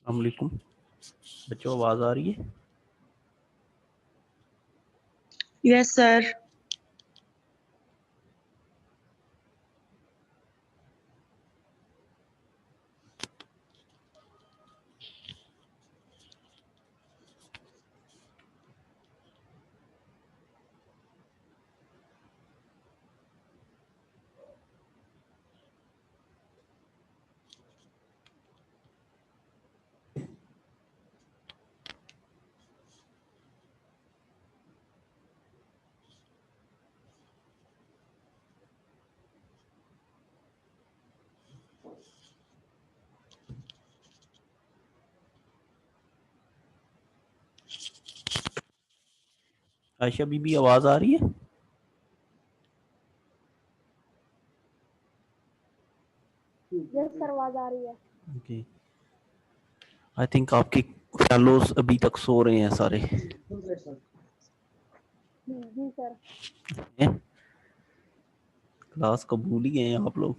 अस्सलाम वालेकुम बच्चों, आवाज़ आ रही है? Yes sir. आयशा बीबी, आवाज़ आ रही है? यस सर, आवाज आ रही है। ओके, आई थिंक आपके फेलोज अभी तक सो रहे हैं सारे। जी सर। क्लास कबूल ही गए आप लोग।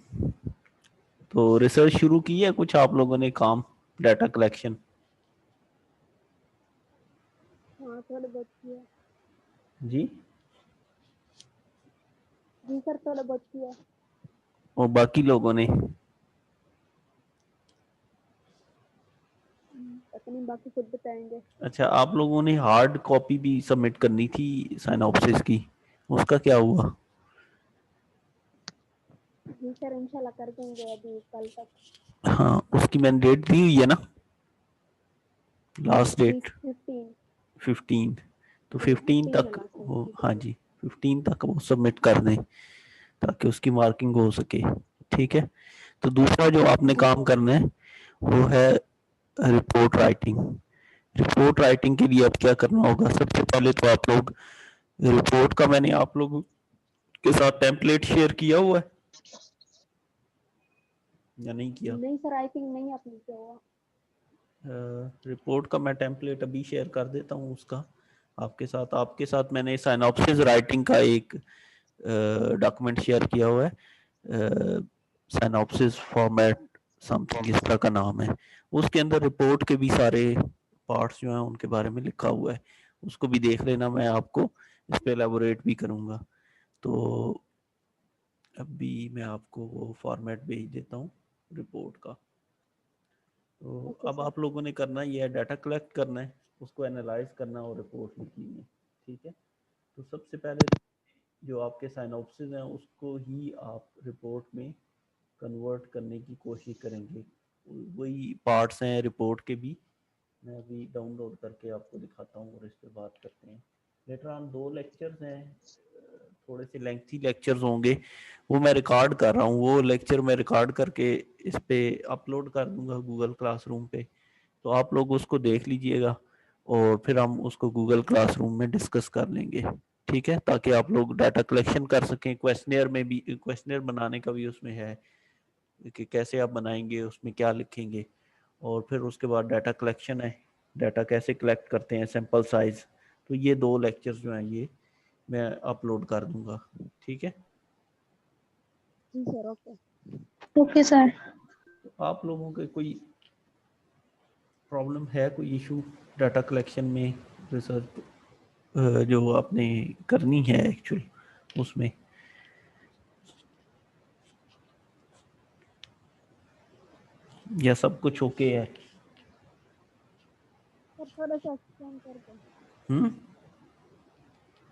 तो रिसर्च शुरू की है कुछ आप लोगों ने, काम डाटा कलेक्शन? हाँ, थोड़े बहुत किया। जी, जी सर, थोड़े बहुत किया। और बाकी लोगों ने? अपनी बाकी खुद बताएंगे। अच्छा, आप लोगों ने हार्ड कॉपी भी सबमिट करनी थी साइनॉप्सिस की, उसका क्या हुआ? जी सर, इंशाल्लाह कर देंगे अभी कल तक। हाँ, उसकी मैंने डेट दी हुई है ना, लास्ट जी डेट 15। 15। तो जी 15 15 है तक लास्ट वो, डेट। हाँ जी, 15 तक वो सबमिट कर दें ताकि उसकी मार्किंग हो सके। ठीक है, तो दूसरा जो आपने जी काम सर। करना है वो है रिपोर्ट राइटिंग। रिपोर्ट राइटिंग के लिए अब क्या करना होगा, सबसे पहले तो आप लोग रिपोर्ट का, मैंने आप लोगों के साथ टेम्पलेट शेयर किया हुआ है या नहीं किया? नहीं सर, आई थिंक नहीं आपने किया हुआ। रिपोर्ट का मैं टेम्पलेट अभी शेयर कर देता हूँ उसका आपके साथ मैंने साइनॉप्सिस राइटिंग का एक डॉक्यूमेंट शेयर किया हुआ है, साइनॉप्सिस फॉर्मेट समथिंग इस तरह का नाम है। उसके अंदर रिपोर्ट के भी सारे पार्ट्स जो हैं उनके बारे में लिखा हुआ है, उसको भी देख लेना, मैं आपको इस पे एलेबोरेट भी करूँगा। तो अभी मैं आपको वो फॉर्मेट भेज देता हूँ रिपोर्ट का। तो ओके अब सर। आप लोगों ने करना ये है, डाटा कलेक्ट करना है, उसको एनालाइज करना और रिपोर्ट लिखनी है। ठीक है, तो सबसे पहले जो आपके साइनॉप्सिस हैं उसको ही आप रिपोर्ट में कन्वर्ट करने की कोशिश करेंगे। वही पार्ट्स हैं रिपोर्ट के भी, मैं अभी डाउनलोड करके आपको दिखाता हूँ और इस पर बात करते हैं। लेटर ऑन 2 लेक्चर्स हैं, थोड़े से लेंथी लेक्चर्स होंगे, वो मैं रिकॉर्ड कर रहा हूँ, वो लेक्चर मैं रिकॉर्ड करके इस पे अपलोड कर दूंगा गूगल क्लासरूम पे। तो आप लोग उसको देख लीजिएगा और फिर हम उसको गूगल क्लासरूम में डिस्कस कर लेंगे। ठीक है, ताकि आप लोग डाटा कलेक्शन कर सकें। क्वेश्चनियर में भी, क्वेश्चनियर बनाने का भी उसमें है कि कैसे आप बनाएंगे, उसमें क्या लिखेंगे, और फिर उसके बाद डाटा कलेक्शन है, डाटा कैसे कलेक्ट करते हैं, सैंपल साइज। तो ये 2 लेक्चर्स जो हैं ये मैं अपलोड कर दूंगा। ठीक है, जी सर। ओके। Okay sir. तो आप लोगों के कोई प्रॉब्लम है, कोई इशू डाटा कलेक्शन में, रिसर्च जो आपने करनी है एक्चुअल उसमें? या सब कुछ ओके है? सर थोड़ा सा एक्सप्लेन कर दो। हम्म,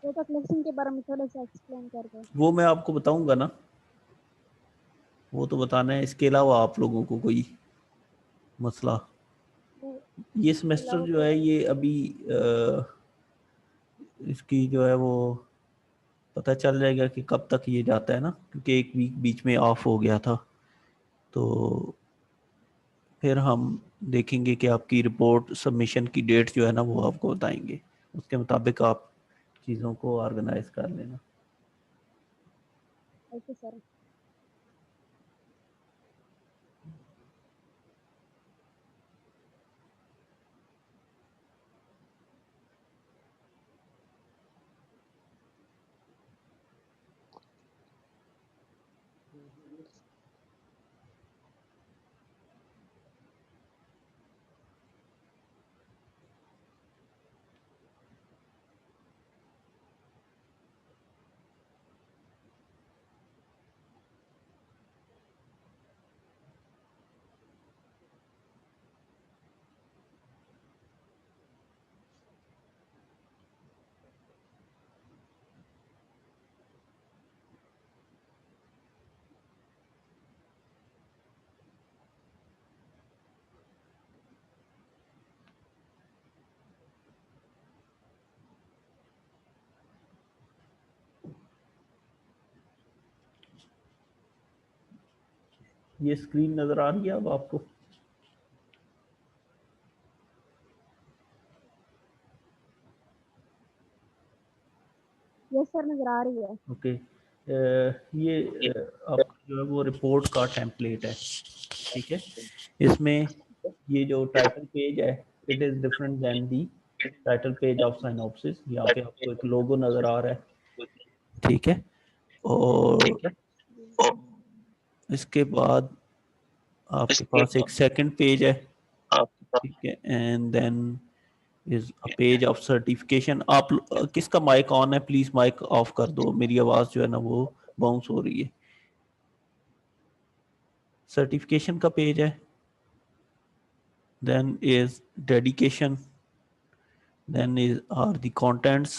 डेटा कलेक्शन के बारे में थोड़ा सा एक्सप्लेन कर दो। वो मैं आपको बताऊंगा ना, वो तो बताना है। इसके अलावा आप लोगों को कोई मसला? नहीं, ये इसके सेमेस्टर अलावा जो तो है बस। ये अभी इसकी जो है वो पता चल जाएगा कि कब तक ये जाता है ना, क्योंकि एक वीक बीच में ऑफ हो गया था। तो फिर हम देखेंगे कि आपकी रिपोर्ट सबमिशन की डेट जो है ना वो आपको बताएंगे, उसके मुताबिक आप चीज़ों को ऑर्गेनाइज कर लेना। Okay sir. ये स्क्रीन नज़र आ रही है अब आपको? यस सर, नजर आ रही है। ओके। ये आपका जो है वो रिपोर्ट का टेम्पलेट है, ठीक है। इसमें ये जो टाइटल पेज है, it is different than the title page of synopsis. यहाँ पे आपको एक लोगो नज़र आ रहा है, ठीक है। और इसके बाद आपके पास एक सेकंड पेज है, ठीक है। And then is a page of certification. आप किसका माइक ऑन है? प्लीज माइक ऑफ कर दो, मेरी आवाज जो है ना वो बाउंस हो रही है। सर्टिफिकेशन का पेज है, then is dedication, then is are the contents,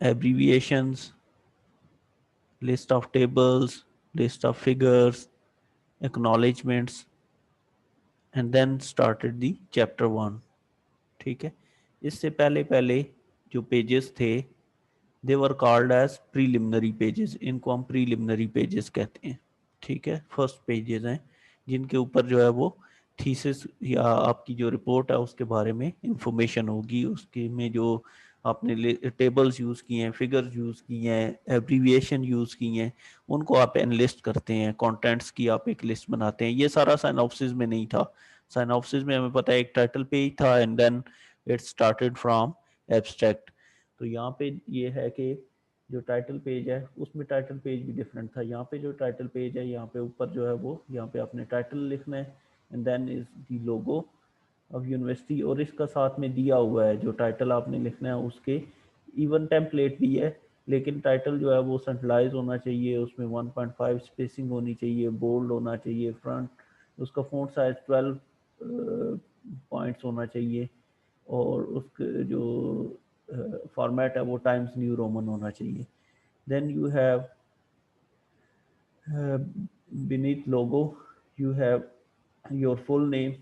abbreviations, list of tables, list of figures, acknowledgements, and then started the chapter 1, ठीक है। इससे पहले पहले जो पेजेस थे, they were called as preliminary pages. इनको हम प्रीलिमिनरी पेजेस कहते हैं, ठीक है। फर्स्ट पेजेस हैं जिनके ऊपर जो है वो थीसिस या आपकी जो रिपोर्ट है उसके बारे में इंफॉर्मेशन होगी। उसके में जो आपने टेबल्स यूज़ किए हैं, फिगर्स यूज़ किए हैं, एब्रीविएशन यूज़ किए हैं, उनको आप एनलिस्ट करते हैं, कंटेंट्स की आप एक लिस्ट बनाते हैं। ये सारा साइनॉप्सिस में नहीं था। साइनॉप्सिस में हमें पता है एक टाइटल पेज था and then it started from abstract. तो यहाँ पे ये है कि जो टाइटल पेज है उसमें टाइटल पेज भी डिफरेंट था। यहाँ पे जो टाइटल पेज है, यहाँ पे ऊपर जो है वो यहाँ पे आपने टाइटल लिखना है and then is the logo of university, और इसका साथ में दिया हुआ है जो टाइटल आपने लिखना है उसके इवन टेम्पलेट भी है, लेकिन टाइटल जो है वो सेंट्रलाइज होना चाहिए, उसमें 1.5 स्पेसिंग होनी चाहिए, बोल्ड होना चाहिए, फ्रंट उसका फ़ॉन्ट साइज 12 पॉइंट्स होना चाहिए, और उसके जो फॉर्मेट है वो टाइम्स न्यू रोमन होना चाहिए। Then you have beneath logo you have your full name,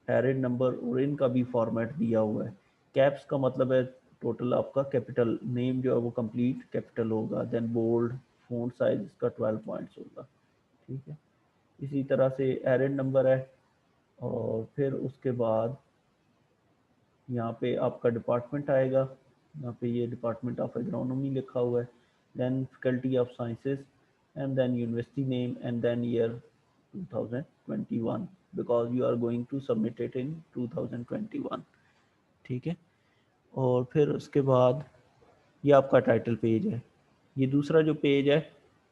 arid number, और इनका भी फॉर्मेट दिया हुआ है। कैप्स का मतलब है टोटल आपका कैपिटल, नेम जो है वो कंप्लीट कैपिटल होगा, देन बोल्ड, फॉन्ट साइज इसका 12 पॉइंट्स होगा, ठीक है। इसी तरह से एरिड नंबर है, और फिर उसके बाद यहाँ पे आपका डिपार्टमेंट आएगा, यहाँ पे ये डिपार्टमेंट ऑफ एग्रोनॉमी लिखा हुआ है, then faculty of sciences, and then university name, and then year 2021 because you are going to submit it in 2021, ठीक है। और फिर उसके बाद ये आपका टाइटल पेज है। ये दूसरा जो पेज है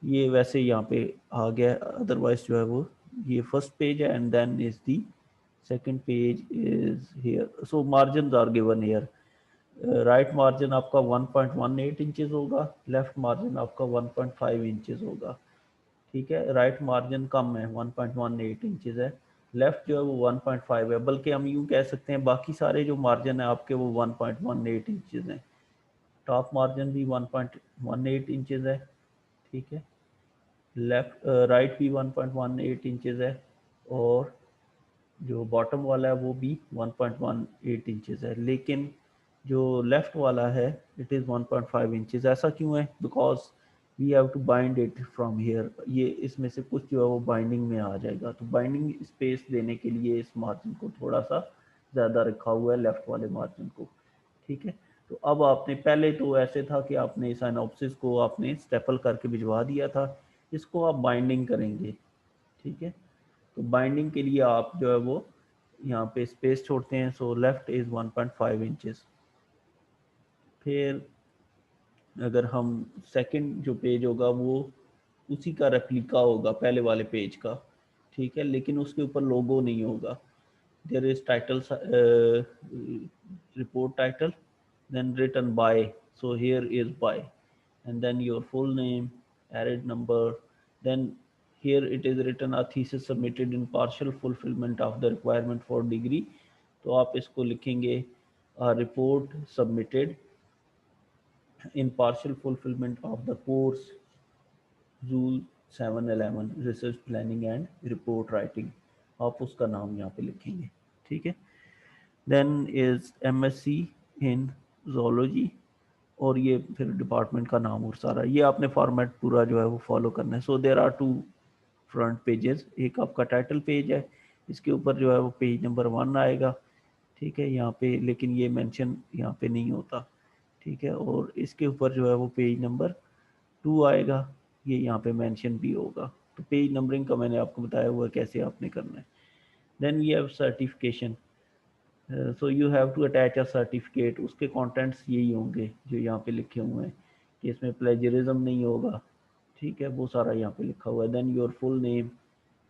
ये वैसे यहाँ पे आ गया, अदरवाइज जो है वो ये फर्स्ट पेज है, and then is the second page is here. So margin are given here. Right margin आपका 1.18 इंचेस होगा, लेफ्ट मार्जिन आपका 1.5 इंचेस होगा, ठीक है। राइट मार्जिन कम है, 1.18 इंचेस है, लेफ्ट जो है वो 1.5 है, बल्कि हम यूँ कह सकते हैं बाकी सारे जो मार्जिन है आपके वो 1.18 इंचेस हैं। टॉप मार्जिन भी 1.18 इंचेस है, ठीक है। लेफ्ट राइट भी 1.18 इंचेस है, और जो बॉटम वाला है वो भी 1.18 इंचेस है, लेकिन जो लेफ्ट वाला है इट इज़ 1.5 इंचेस। ऐसा क्यों है? Because we have to bind it from here. ये इसमें से कुछ जो है वो बाइंडिंग में आ जाएगा, तो बाइंडिंग स्पेस देने के लिए इस मार्जिन को थोड़ा सा ज़्यादा रखा हुआ है, लेफ्ट वाले मार्जिन को, ठीक है। तो अब आपने, पहले तो ऐसे था कि आपने साइनॉप्सिस को आपने स्टेपल करके भिजवा दिया था, इसको आप बाइंडिंग करेंगे, ठीक है। तो बाइंडिंग के लिए आप जो है वो यहाँ पे स्पेस छोड़ते हैं, सो लेफ्ट इज़ 1.5 इंचेस। फिर अगर हम सेकंड जो पेज होगा वो उसी का रेप्लिका होगा पहले वाले पेज का, ठीक है, लेकिन उसके ऊपर लोगो नहीं होगा। There is title, report title, then written by, so here is by, and then your full name, arid number, then here it is written a thesis submitted in partial fulfillment of the requirement for degree, तो आप इसको लिखेंगे a report submitted in partial fulfillment of the course Rule 711 research planning and report writing, आप उसका नाम यहाँ पे लिखेंगे, ठीक है। Then is MSc in zoology, और ये फिर डिपार्टमेंट का नाम और सारा, ये आपने फॉर्मेट पूरा जो है वो फॉलो करना है। So there are two front pages, एक आपका टाइटल पेज है, इसके ऊपर जो है वो पेज नंबर 1 आएगा, ठीक है यहाँ पे, लेकिन ये मेंशन यहाँ पे नहीं होता, ठीक है। और इसके ऊपर जो है वो पेज नंबर 2 आएगा, ये यहाँ पे मेंशन भी होगा। तो पेज नंबरिंग का मैंने आपको बताया हुआ कैसे आपने करना है। Then we have certification, so you have to attach a certificate, उसके कंटेंट्स यही होंगे जो यहाँ पे लिखे हुए हैं कि इसमें प्लेजरिज्म नहीं होगा, ठीक है, वो सारा यहाँ पे लिखा हुआ है। Then your full name,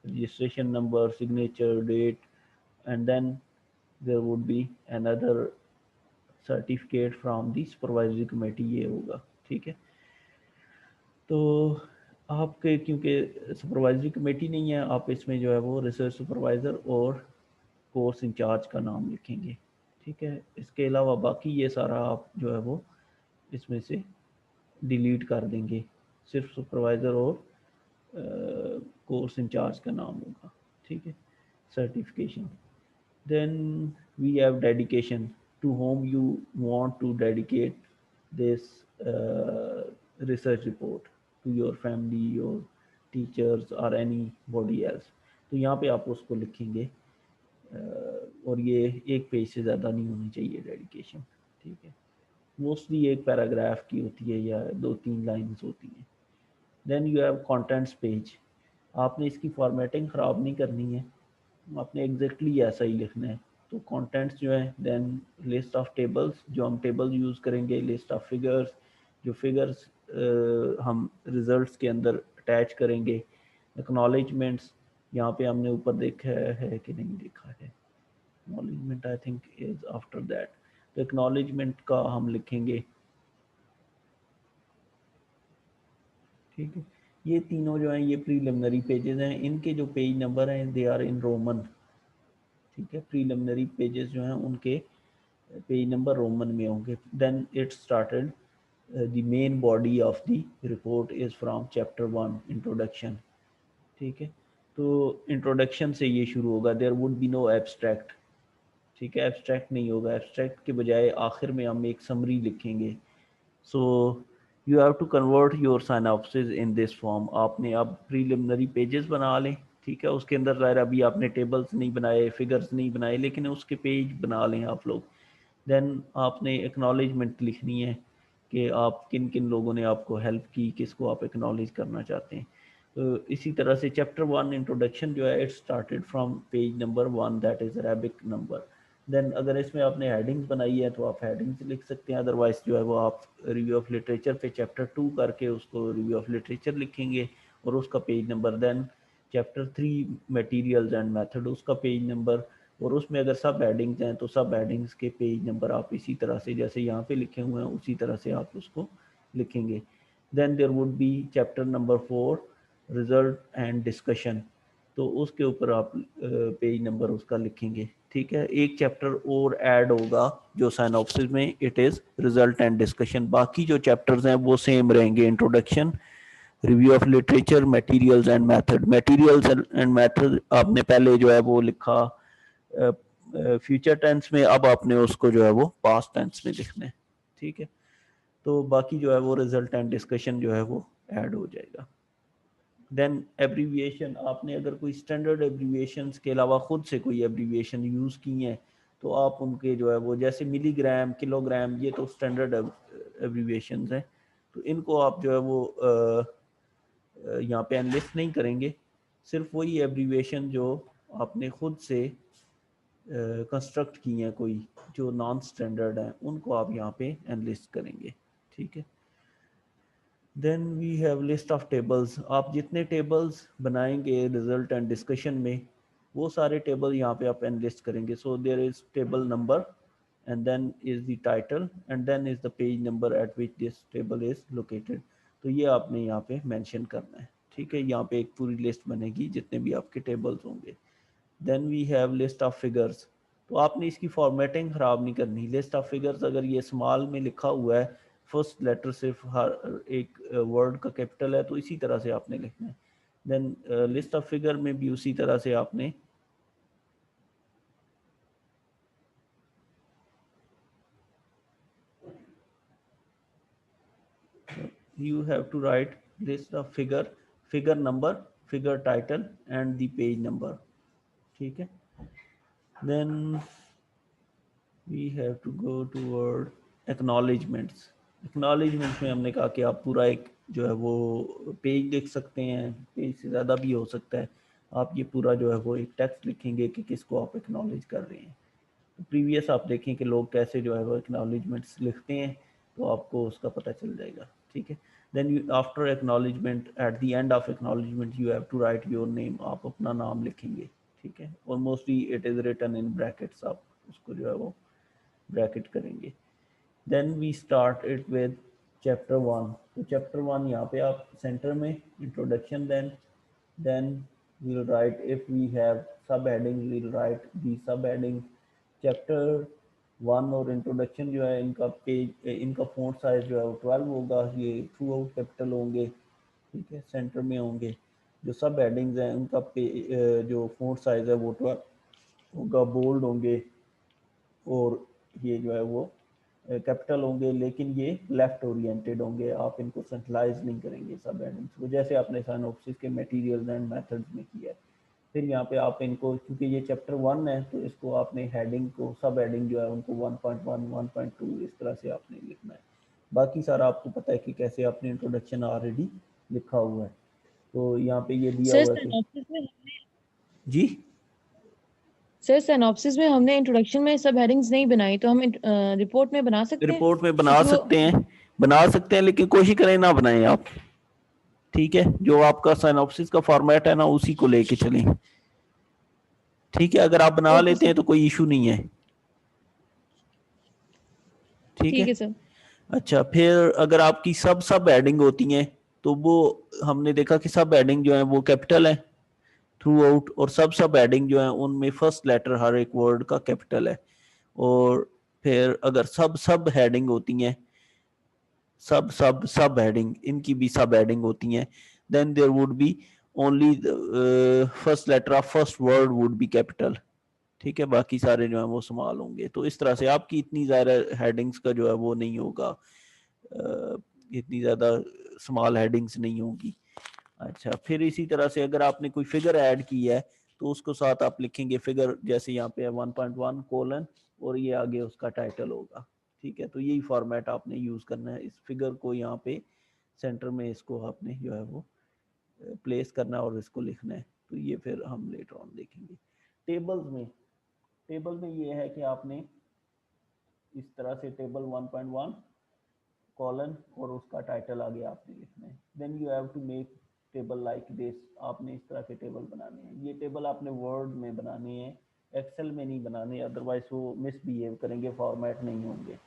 registration number, signature, date, and then there would be another certificate from the supervisory committee, ये होगा, ठीक है। तो आपके क्योंकि सुपरवाइजरी कमेटी नहीं है, आप इसमें जो है वो रिसर्च सुपरवाइज़र और कोर्स इंचार्ज का नाम लिखेंगे, ठीक है। इसके अलावा बाकी ये सारा आप जो है वो इसमें से डिलीट कर देंगे, सिर्फ सुपरवाइज़र और कोर्स इंचार्ज का नाम होगा, ठीक है। Certification, then we have dedication, to whom you want to dedicate this research report, to your family, your teachers or anybody else, तो यहाँ पे आप उसको लिखेंगे, और ये एक पेज से ज़्यादा नहीं होनी चाहिए डेडिकेशन, ठीक है। मोस्टली एक पैराग्राफ की होती है या 2-3 लाइन्स होती हैं। Then you have contents page, आपने इसकी फॉर्मेटिंग ख़राब नहीं करनी है, आपने एग्जैक्टली ऐसा ही लिखना है। तो कंटेंट्स जो है, देन लिस्ट ऑफ टेबल्स, जो हम टेबल यूज़ करेंगे, लिस्ट ऑफ फिगर्स, जो फिगर्स हम रिजल्ट्स के अंदर अटैच करेंगे, एक्नॉलेजमेंट्स, यहाँ पे हमने ऊपर देखा है कि नहीं देखा है, acknowledgement I think is after that, तो एक्नॉलेजमेंट का हम लिखेंगे, ठीक है। ये तीनों जो हैं ये प्रीलिमिनरी पेजेस हैं, इनके जो पेज नंबर हैं दे आर इन रोमन, ठीक है। प्रीलिमिनरी पेजेस जो हैं उनके पेज नंबर रोमन में होंगे। Then it started, the main body of the report is from chapter 1 introduction, ठीक है। तो इंट्रोडक्शन से ये शुरू होगा, there would be no abstract, ठीक है, एब्स्ट्रैक्ट नहीं होगा, एब्स्ट्रैक्ट के बजाय आखिर में हम एक समरी लिखेंगे। So you have to convert your synopsis in this form, आपने अब प्रीलिमिनरी पेजेस बना लें, ठीक है, उसके अंदर ज़ाहिर अभी आपने टेबल्स नहीं बनाए, फिगर्स नहीं बनाए, लेकिन उसके पेज बना लें आप लोग। देन आपने एक्नॉलेजमेंट लिखनी है कि आप किन किन लोगों ने आपको हेल्प की, किसको आप एक्नॉलेज करना चाहते हैं। तो इसी तरह से चैप्टर 1 इंट्रोडक्शन जो है it started from page number 1, that is Arabic number. Then अगर इसमें आपने हेडिंग्स बनाई है तो आप हेडिंग्स लिख सकते हैं, अदरवाइज जो है वो आप रिव्यू ऑफ लिटरेचर पे चैप्टर 2 करके उसको रिव्यू ऑफ लिटरेचर लिखेंगे और उसका page number. Then chapter 3 materials and method, उसका पेज नंबर, और उसमें अगर सब हेडिंग्स हैं तो सब हेडिंग्स के पेज नंबर आप इसी तरह से जैसे यहाँ पे लिखे हुए हैं उसी तरह से आप उसको लिखेंगे। Then there would be chapter number 4 result and discussion, तो उसके ऊपर आप पेज नंबर उसका लिखेंगे, ठीक है। एक चैप्टर और ऐड होगा जो साइनॉप्सिस में, it is result and discussion, बाकी जो चैप्टर्स हैं वो सेम रहेंगे, introduction, review of literature, materials and method. Materials and method आपने पहले जो है वो लिखा फ्यूचर टेंस में, अब आपने उसको जो है वो पास्ट टेंस में लिखना है, ठीक है। तो बाकी जो है वो रिजल्ट एंड डिस्कशन जो है वो ऐड हो जाएगा। देन एब्रीविएशन, आपने अगर कोई स्टैंडर्ड एब्रीविएशन के अलावा खुद से कोई एब्रीविएशन यूज़ की हैं तो आप उनके जो है वो, जैसे मिलीग्राम, किलोग्राम, ये तो स्टैंडर्ड एब्रीविएशन हैं, तो इनको आप जो है वो यहाँ पे एनलिस्ट नहीं करेंगे, सिर्फ वही एब्रीविएशन जो आपने खुद से कंस्ट्रक्ट की हैं कोई जो नॉन स्टैंडर्ड हैं उनको आप यहाँ पे एनलिस्ट करेंगे, ठीक है। Then we have list of tables, आप जितने टेबल्स बनाएंगे रिजल्ट एंड डिस्कशन में वो सारे टेबल यहाँ पे आप एनलिस्ट करेंगे। So there is table number and then is the title and then is the page number at which this table is located, तो ये आपने यहाँ पे मेंशन करना है, ठीक है। यहाँ पे एक पूरी लिस्ट बनेगी जितने भी आपके टेबल्स होंगे। Then we have list of figures, तो आपने इसकी फॉर्मेटिंग ख़राब नहीं करनी। लिस्ट ऑफ फिगर्स अगर ये स्मॉल में लिखा हुआ है, फर्स्ट लेटर सिर्फ हर एक वर्ड का कैपिटल है, तो इसी तरह से आपने लिखना है। देन लिस्ट ऑफ फिगर में भी उसी तरह से आपने you have to write list of figure, figure number, figure title and the page number. ठीक है, then we have to go toward acknowledgements. Acknowledgements में हमने कहा कि आप पूरा एक जो है वो पेज लिख सकते हैं, पेज से ज़्यादा भी हो सकता है। आप ये पूरा जो है वो एक टेक्स्ट लिखेंगे कि किसको आप एक्नॉलेज कर रहे हैं। तो प्रीवियस आप देखें कि लोग कैसे जो है वो एक्नॉलेजमेंट्स लिखते हैं, तो आपको उसका पता चल जाएगा। ठीक है, then you after acknowledgement, at the end of acknowledgement you have to write your name, आप अपना नाम लिखेंगे। ठीक है, और mostly it is written in brackets, आप उसको जो है वो ब्रैकेट करेंगे। Then we start it with chapter 1। तो चैप्टर 1 यहाँ पे आप सेंटर में introduction, then we'll write, if we have subheading we'll write the subheading। Chapter 1 और इंट्रोडक्शन जो है इनका पेज, इनका फॉन्ट साइज जो है वो 12 होगा, ये थ्रू आउट कैपिटल होंगे। ठीक है, सेंटर में होंगे। जो सब हेडिंग्स हैं उनका जो फॉन्ट साइज है वो 12 होगा, बोल्ड होंगे, और ये जो है वो कैपिटल होंगे, लेकिन ये लेफ्ट ओरिएंटेड होंगे। आप इनको सेंट्रलाइज नहीं करेंगे सब हेडिंग्स को, जैसे आपने साइनॉप्सिस के मटेरियल्स एंड मेथड्स में किया है। फिर यहाँ पे आप इनको, क्योंकि ये चैप्टर 1 है, तो इसको आपने हेडिंग को, सब हेडिंग जो है उनको 1.1 1.2 इस तरह से आपने लिखना है। बाकी सारा आपको पता है कि कैसे आपने इंट्रोडक्शन ऑलरेडी लिखा हुआ है। तो यहाँ पे ये दिया सर हुआ है सिनॉप्सिस में जी। सर सिनॉप्सिस में हमने इंट्रोडक्शन में सब हेडिंग्स नहीं बनाई, तो हम रिपोर्ट में बना सकते हैं? रिपोर्ट में बना क्योंकि वो सकते हैं, बना सकते हैं, लेकिन कोशिश करें ना बनाएं आप। ठीक है, जो आपका सिनॉप्सिस का फॉर्मेट है ना उसी को लेके चलें। ठीक है, अगर आप बना ओके लेते सर, हैं तो कोई इशू नहीं है। ठीक ठीक है, है सर। अच्छा, फिर अगर आपकी सब सब हेडिंग होती हैं तो वो हमने देखा कि सब हेडिंग जो है वो कैपिटल है थ्रू आउट, और सब सब हेडिंग जो है उनमें फर्स्ट लेटर हर एक वर्ड का कैपिटल है। और फिर अगर सब सब हेडिंग होती हैं, सब सब सब हेडिंग, इनकी भी सब हेडिंग होती हैं, then there would be only first letter of first word would be capital. ठीक है, बाकी सारे जो है वो स्मॉल होंगे। तो इस तरह से आपकी इतनी ज़्यादा हेडिंग्स का जो है वो नहीं होगा, इतनी ज़्यादा स्मॉल हेडिंग्स नहीं होगी। अच्छा, फिर इसी तरह से अगर आपने कोई फिगर ऐड की है तो उसको साथ आप लिखेंगे फिगर, जैसे यहाँ पे है 1.1 कोलन, और ये आगे उसका टाइटल होगा। ठीक है, तो यही फॉर्मेट आपने यूज़ करना है। इस फिगर को यहाँ पे सेंटर में इसको आपने जो है वो प्लेस करना है और इसको लिखना है। तो ये फिर हम लेटर ऑन देखेंगे। टेबल में ये है कि आपने इस तरह से टेबल 1.1 कॉलन और उसका टाइटल आगे आपने लिखना है। Then you have to make table like this, आपने इस तरह के टेबल बनाने हैं। ये टेबल आपने वर्ड में बनाने हैं, एक्सेल में नहीं बनाने, अदरवाइज वो मिसबिहेव करेंगे, फॉर्मेट नहीं होंगे।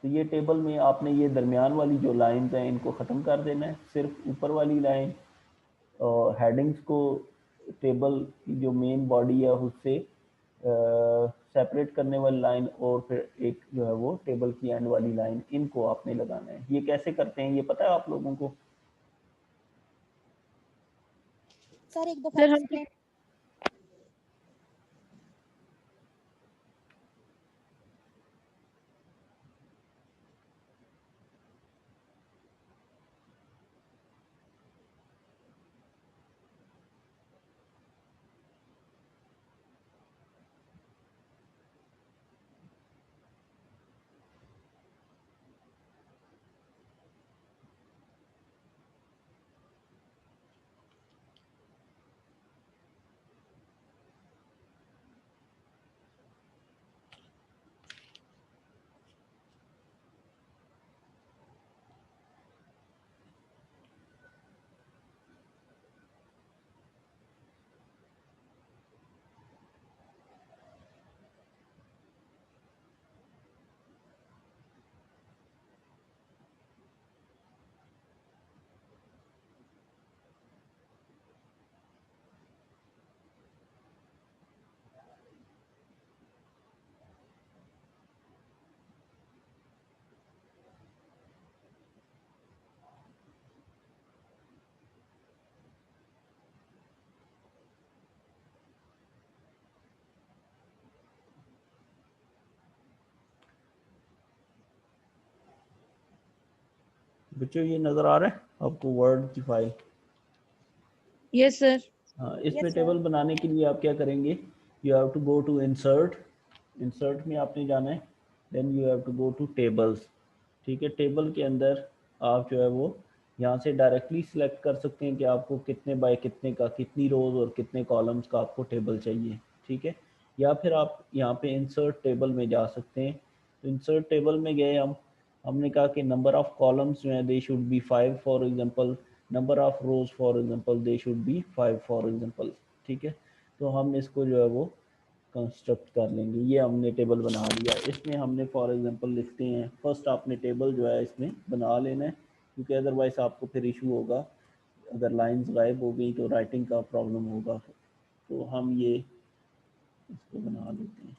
तो ये टेबल में आपने ये दरमियान वाली जो लाइंस हैं इनको ख़त्म कर देना है, सिर्फ ऊपर वाली लाइन और हेडिंग्स को टेबल की जो मेन बॉडी है उससे सेपरेट करने वाली लाइन, और फिर एक जो है वो टेबल की एंड वाली लाइन, इनको आपने लगाना है। ये कैसे करते हैं ये पता है आप लोगों को? सर एक दफा सर हम एक्सप्लेन। बच्चों ये नज़र आ रहा है आपको वर्ड की फाइल? Yes sir. हाँ, इसमें टेबल बनाने के लिए आप क्या करेंगे, you have to go to insert, insert में आपने जाना है, then you have to go to tables. ठीक है, टेबल के अंदर आप जो है वो यहाँ से डायरेक्टली सिलेक्ट कर सकते हैं कि आपको कितने बाय कितने का, कितनी रोज और कितने कॉलम्स का आपको टेबल चाहिए। ठीक है, या फिर आप यहाँ पे इंसर्ट टेबल में जा सकते हैं। तो इंसर्ट टेबल में गए हमने कहा कि नंबर ऑफ कॉलम्स जो है they should be 5 for example, number of rose for example they should be 5 for example. ठीक है, तो हम इसको जो है वो कंस्ट्रक्ट कर लेंगे। ये हमने टेबल बना लिया, इसमें हमने फॉर एग्जांपल लिखते हैं, फर्स्ट आपने टेबल जो है इसमें बना लेना है, क्योंकि अदरवाइज आपको फिर इशू होगा, अगर लाइंस गायब हो गई तो राइटिंग का प्रॉब्लम होगा। तो हम ये इसको बना लेते हैं।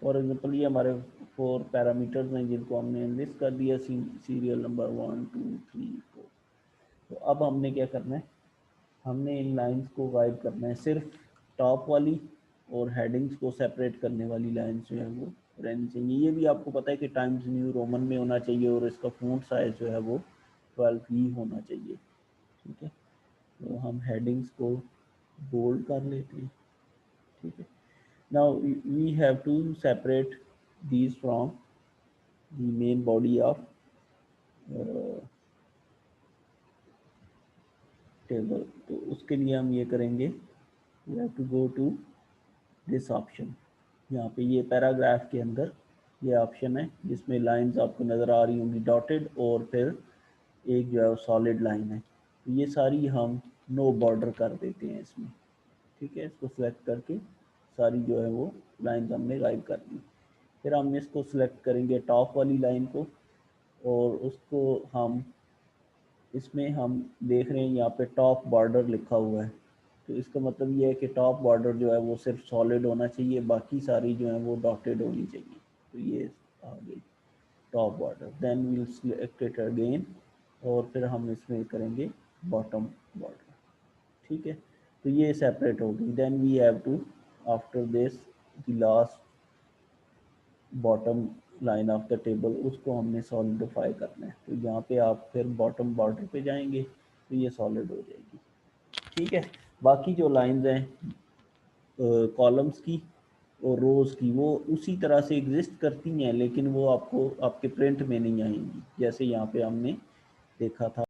फॉर एग्जांपल ये हमारे 4 पैरामीटर्स हैं जिनको हमने एनलिस्ट कर दिया, सीरियल नंबर 1 2 3 4। तो अब हमने क्या करना है, हमने इन लाइंस को गायब करना है, सिर्फ टॉप वाली और हेडिंग्स को सेपरेट करने वाली लाइंस जो है वो रहनी चाहिए। ये भी आपको पता है कि टाइम्स न्यू रोमन में होना चाहिए और इसका फ़ॉन्ट साइज जो है वो 12 ही होना चाहिए। ठीक है, तो हम हेडिंग्स को बोल्ड कर लेते हैं। ठीक है, now we have to separate these from the main body of table। तो उसके लिए हम ये करेंगे, we have to go to this option। यहाँ पे ये पैराग्राफ के अंदर ये ऑप्शन है जिसमें लाइंस आपको नज़र आ रही होंगी डॉटेड, और फिर एक जो है सॉलिड लाइन है। तो ये सारी हम नो बॉर्डर कर देते हैं इसमें। ठीक है, इसको सिलेक्ट करके सारी जो है वो लाइंस हमने गायब कर दी। फिर हम इसको सिलेक्ट करेंगे टॉप वाली लाइन को, और उसको हम इसमें हम देख रहे हैं यहाँ पे टॉप बॉर्डर लिखा हुआ है। तो इसका मतलब ये है कि टॉप बॉर्डर जो है वो सिर्फ सॉलिड होना चाहिए, बाकी सारी जो है वो डॉटेड होनी चाहिए। तो ये आ गई top border. Then we'll select it again, और फिर हम इसमें करेंगे बॉटम बॉर्डर। ठीक है, तो ये सेपरेट होगी। Then we have to after this the last bottom line of the table, उसको हमने सॉलिडिफाई करना है। तो यहाँ पे आप फिर बॉटम बॉर्डर पे जाएंगे तो ये सॉलिड हो जाएगी। ठीक है, बाकी जो लाइंस हैं कॉलम्स की और रोज़ की वो उसी तरह से एग्जिस्ट करती हैं, लेकिन वो आपको आपके प्रिंट में नहीं आएंगी, जैसे यहाँ पे हमने देखा था।